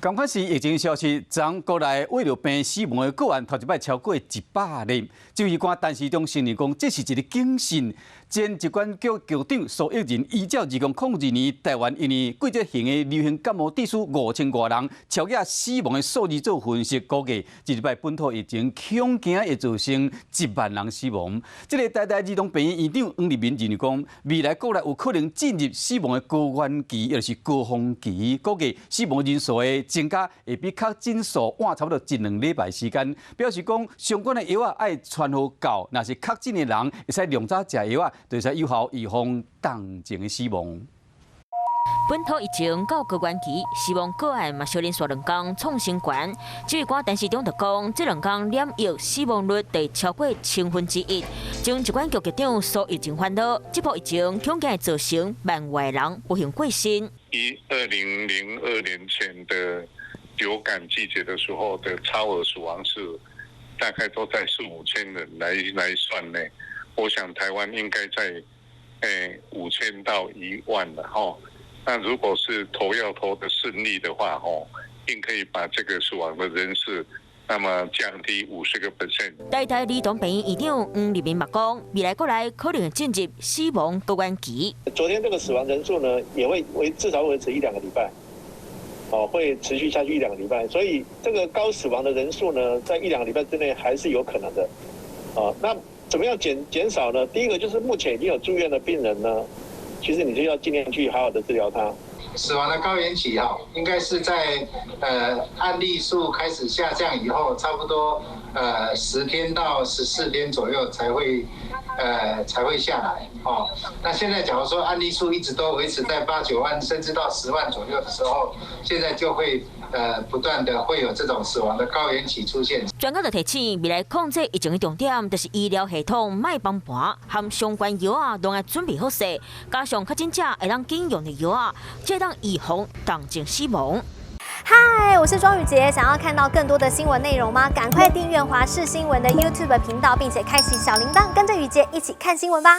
同款是疫情消息，昨国内为了病死亡的个案，头一摆超过100例。就医官陈时中承认讲，这是一个警讯。前疾管局局长苏益仁依照2002年台湾因为季节性的流行感冒致死5000多人，超越死亡的数字做分析，估计这一摆本土疫情恐惊会造成1万人死亡。这个台大儿童病院院长黄立民认为讲，未来国内有可能进入死亡的高原期，也就是高峰期，估计死亡人数的增加会比确诊数晚差不多1-2礼拜时间。表示讲，相关的药啊爱传好到，若是确诊的人会使量早食药啊。就是有效预防当前的死亡。本土疫情到高原期，死亡个案嘛小连续2天创新高。指挥官陈时中就讲，这2天染疫死亡率得超过1/1000。前疾管局局长苏益仁烦恼，这波疫情恐惊会造成万外人不幸过身。以2002年前的流感季节的时候的超额死亡数，大概都在4-5千人来算呢。我想台湾应该在5000到1万了哈。那如果是投药投的顺利的话哈，应可以把这个死亡的人数那么降低50%。台大儿童病院院长黄立民嘛讲，未来国内可能会进入死亡高原期。昨天这个死亡人数呢，也会至少维持1-2个礼拜，会持续下去1-2个礼拜。所以这个高死亡的人数呢，在1-2个礼拜之内还是有可能的。那怎么样减少呢？第一个就是目前已经有住院的病人呢，其实你就要尽量去好好的治疗他。死亡的高原期应该是在案例数开始下降以后，差不多10天到14天左右才会下来哦。那现在假如说案例数一直都维持在8-9万，甚至到10万左右的时候，现在就会不断的会有这种死亡的高原期出现。专家就提醒，未来控制疫情的重点，就是医疗系统卖崩盘，和相关药啊拢要准备好势，加上确诊者会当禁用的药啊，才当预防当前死亡。嗨，我是庄宇杰，想要看到更多的新闻内容吗？赶快订阅华视新闻的 YouTube 频道，并且开启小铃铛，跟着宇杰一起看新闻吧。